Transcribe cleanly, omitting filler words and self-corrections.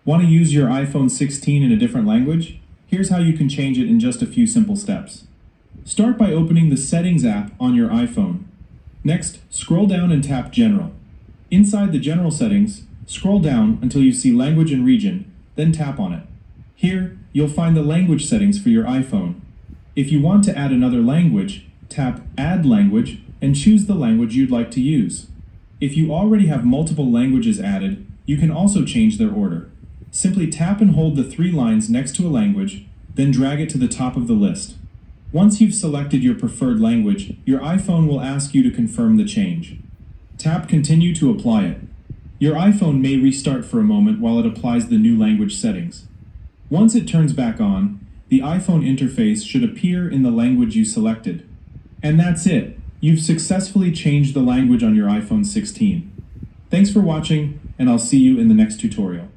Want to use your iPhone 16 in a different language? Here's how you can change it in just a few simple steps. Start by opening the Settings app on your iPhone. Next, scroll down and tap General. Inside the General settings, scroll down until you see Language and Region, then tap on it. Here, you'll find the language settings for your iPhone. If you want to add another language, tap Add Language and choose the language you'd like to use. If you already have multiple languages added, you can also change their order. Simply tap and hold the three lines next to a language, then drag it to the top of the list. Once you've selected your preferred language, your iPhone will ask you to confirm the change. Tap Continue to apply it. Your iPhone may restart for a moment while it applies the new language settings. Once it turns back on, the iPhone interface should appear in the language you selected. And that's it. You've successfully changed the language on your iPhone 16. Thanks for watching, and I'll see you in the next tutorial.